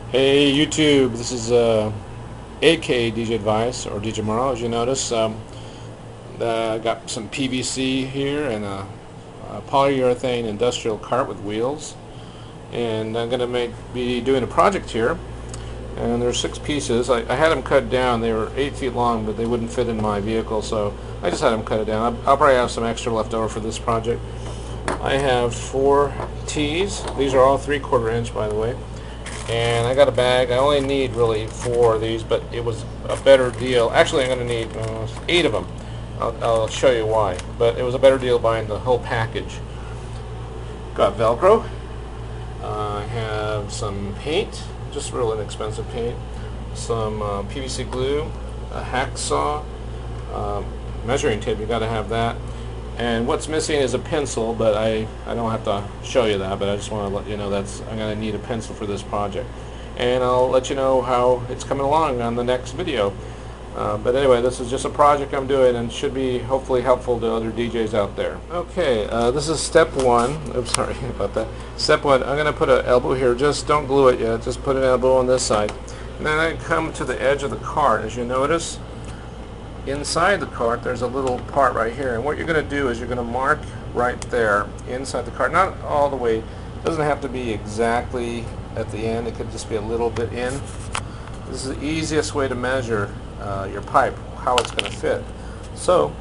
Hey YouTube, this is AK DJ Advice or DJ Morrow. As you notice, I got some PVC here and a polyurethane industrial cart with wheels, and I'm going to be doing a project here. And there's 6 pieces. I had them cut down. They were 8 feet long, but they wouldn't fit in my vehicle, so I just had them cut it down. I'll probably have some extra left over for this project. I have 4 tees. These are all 3/4 inch, by the way. And I got a bag. I only need really 4 of these, but it was a better deal. Actually, I'm going to need 8 of them. I'll show you why. But it was a better deal buying the whole package. Got Velcro. I have some paint, just real inexpensive paint. Some PVC glue, a hacksaw, measuring tape. You got to have that. And what's missing is a pencil, but I don't have to show you that, but I just want to let you know I'm going to need a pencil for this project. And I'll let you know how it's coming along on the next video. But anyway, this is just a project I'm doing and should be hopefully helpful to other DJs out there. Okay, this is step 1. Oops, sorry about that. Step 1, I'm going to put an elbow here. Just don't glue it yet. Just put an elbow on this side. And then I come to the edge of the cart. As you notice, inside the cart there's a little part right here, and what you're going to do is you're going to mark right there inside the cart, not all the way. It doesn't have to be exactly at the end. It could just be a little bit in. This is the easiest way to measure your pipe, how it's going to fit. So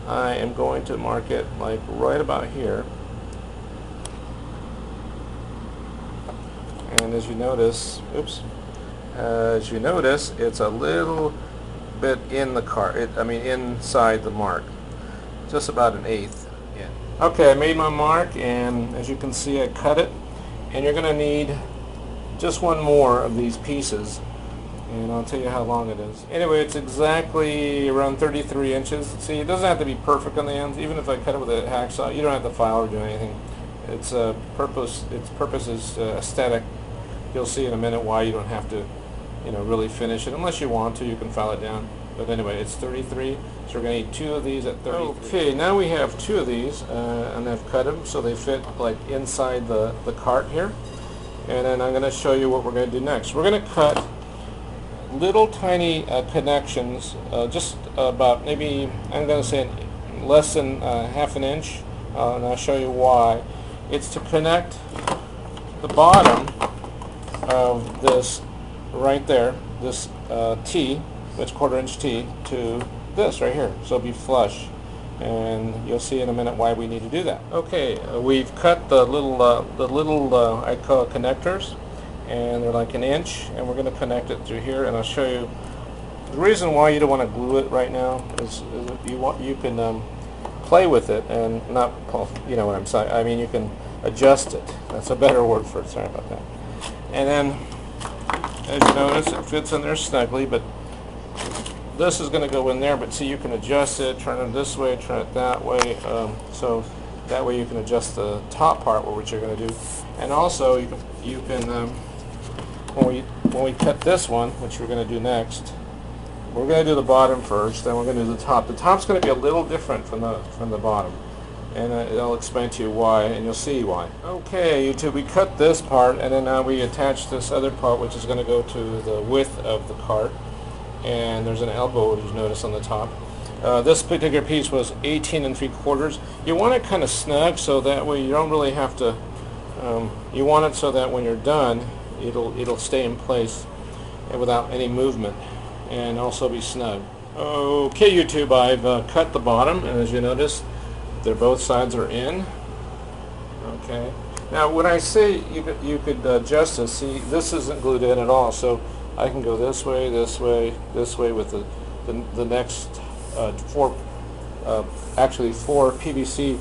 I am going to mark it like right about here, and as you notice, it's a little bit in the cart. Inside the mark, just about 1/8 in. Okay, I made my mark, and as you can see, I cut it. And you're going to need just one more of these pieces, and I'll tell you how long it is. Anyway, it's exactly around 33 inches. See, it doesn't have to be perfect on the ends. Even if I cut it with a hacksaw, you don't have to file or do anything. Its purpose is aesthetic. You'll see in a minute why you don't have to really finish it. Unless you want to, you can file it down. But anyway, it's 33, so we're going to need 2 of these at 33. Okay, now we have 2 of these, and I've cut them so they fit like inside the cart here. And then I'm going to show you what we're going to do next. We're going to cut little tiny connections, just about maybe, I'm going to say less than half an inch, and I'll show you why. It's to connect the bottom of this right there, this T, which 1/4 inch T, to this right here, so it'll be flush, and you'll see in a minute why we need to do that. Okay, we've cut the little I call it connectors, and they're like 1 inch, and we're going to connect it through here, and I'll show you the reason why you don't want to glue it right now is you can play with it and not, you know what I'm saying. I mean, you can adjust it. That's a better word for it. Sorry about that. And then, as you notice, it fits in there snugly, but this is going to go in there, but see, you can adjust it, turn it this way, turn it that way, so that way you can adjust the top part, which you're going to do. And also, you can when we cut this one, which we're going to do next, we're going to do the bottom first, then we're going to do the top. The top's going to be a little different from the bottom, and I'll explain to you why, and you'll see why. Okay, YouTube, we cut this part, and then now we attach this other part, which is going to go to the width of the cart, and there's an elbow, as you notice, on the top. This particular piece was 18 3/4. You want it kind of snug, so that way you don't really have to, you want it so that when you're done, it'll stay in place and without any movement, and also be snug. Okay, YouTube, I've cut the bottom, and as you notice, both sides are in. Okay. Now, when I say you could adjust this, see, this isn't glued in at all, so I can go this way, this way, this way with the next 4 PVC,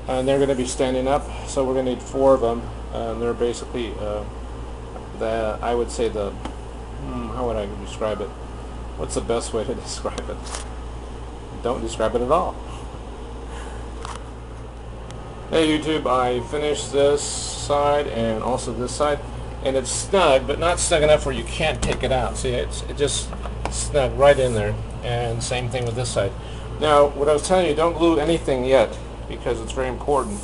and they're going to be standing up. So we're going to need 4 of them, and they're basically I would say how would I describe it? What's the best way to describe it? Don't describe it at all. Hey YouTube, I finished this side and also this side, and it's snug, but not snug enough where you can't take it out. See, it just snug right in there, and same thing with this side. Now, what I was telling you, don't glue anything yet, because it's very important.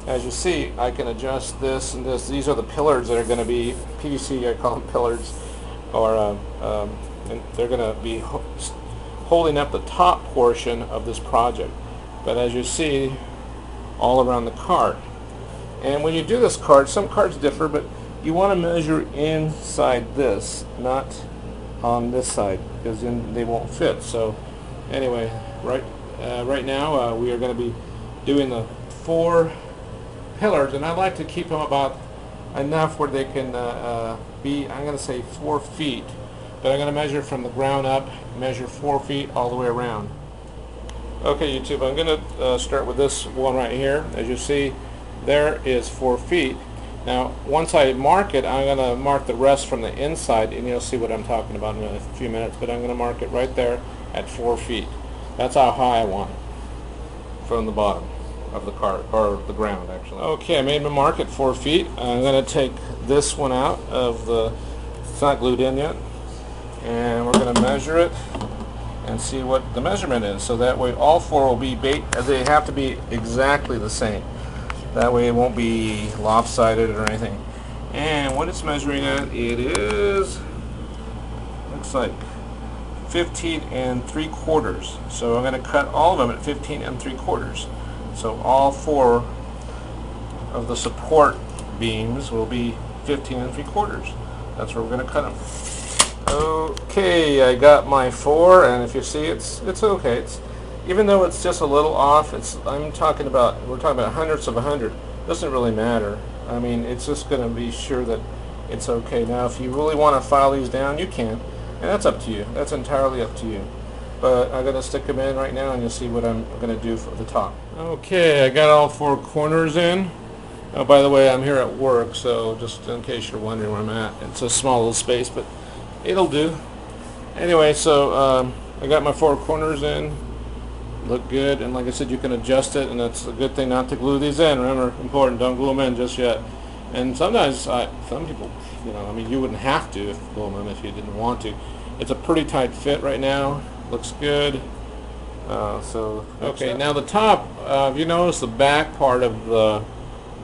as you see, I can adjust this and this. These are the pillars that are going to be PVC. I call them pillars, or and they're going to be holding up the top portion of this project. But as you see, all around the cart. And when you do this cart, some carts differ, but you want to measure inside this, not on this side, because then they won't fit. So anyway, right now we are going to be doing the 4 pillars, and I'd like to keep them about enough where they can be, I'm going to say 4 feet, but I'm going to measure from the ground up, measure 4 feet all the way around. Okay, YouTube, I'm going to start with this one right here. As you see, there is 4 feet. Now, once I mark it, I'm going to mark the rest from the inside, and you'll see what I'm talking about in a few minutes, but I'm going to mark it right there at 4 feet. That's how high I want it from the bottom of the cart, or the ground actually. Okay, I made my mark at 4 feet. I'm going to take this one out of the, it's not glued in yet, and we're going to measure it and see what the measurement is, so that way all 4 will be they have to be exactly the same. That way it won't be lopsided or anything. And what it's measuring at, it is, looks like 15 3/4. So I'm going to cut all of them at 15 3/4. So all 4 of the support beams will be 15 3/4. That's where we're going to cut them. Okay, I got my 4, and if you see, it's okay. Even though it's just a little off, we're talking about hundredths of a hundred. Doesn't really matter. I mean, it's just going to be sure that it's okay. Now, if you really want to file these down, you can, and that's up to you. That's entirely up to you. But I'm going to stick them in right now, and you'll see what I'm going to do for the top. Okay, I got all 4 corners in. Oh, by the way, I'm here at work, so just in case you're wondering where I'm at, it's a small little space, but it'll do. Anyway, so I got my 4 corners in. Look good, and like I said, you can adjust it, and that's a good thing not to glue these in. Remember, important, don't glue them in just yet. And sometimes, some people, I mean, you wouldn't have to glue them in if you didn't want to. It's a pretty tight fit right now. Looks good. Okay, now the top, if you notice the back part of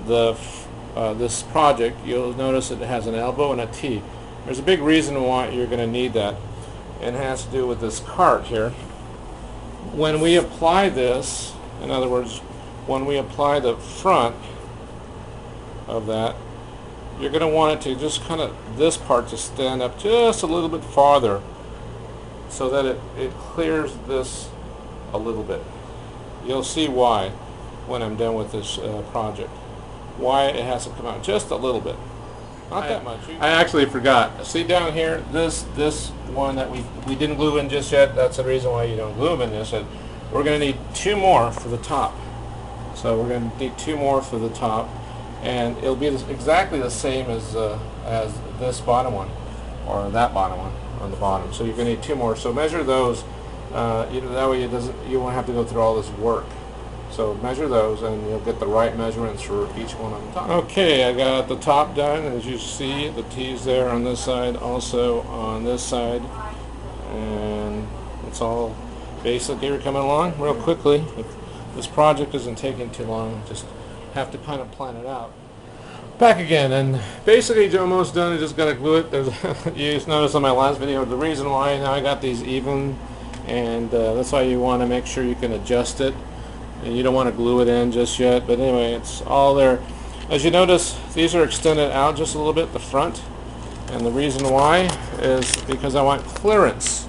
this project, you'll notice it has an elbow and a T. There's a big reason why you're going to need that, and it has to do with this cart here. When we apply this, in other words, when we apply the front of that, you're going to want it to just kind of, this part to stand up just a little bit farther, so that it clears this a little bit. You'll see why when I'm done with this project. Why it has to come out just a little bit. Not that much. I actually forgot. See down here, this one that we didn't glue in just yet, that's the reason why you don't glue them in this. We're going to need 2 more for the top. So we're going to need 2 more for the top, and it'll be exactly the same as this bottom one, or that bottom one on the bottom. So you're going to need 2 more. So measure those. That way you won't have to go through all this work. So measure those, and you'll get the right measurements for each one on the top. Okay, I got the top done. As you see, the T's there on this side, also on this side, and it's all basically we're coming along real quickly. This project isn't taking too long. Just have to kind of plan it out. Back again, and basically it's almost done. I just got to glue it. You just noticed on my last video the reason why now I got these even, and that's why you want to make sure you can adjust it. And you don't want to glue it in just yet, but anyway, it's all there. As you notice, these are extended out just a little bit, the front, and the reason why is because I want clearance.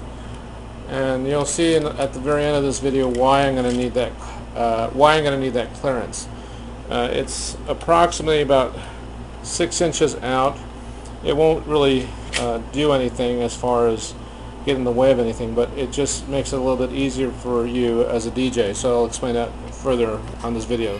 And you'll see at the very end of this video why I'm going to need that clearance. It's approximately about 6 inches out. It won't really do anything as far as get in the way of anything, but it just makes it a little bit easier for you as a DJ. So I'll explain that further on this video.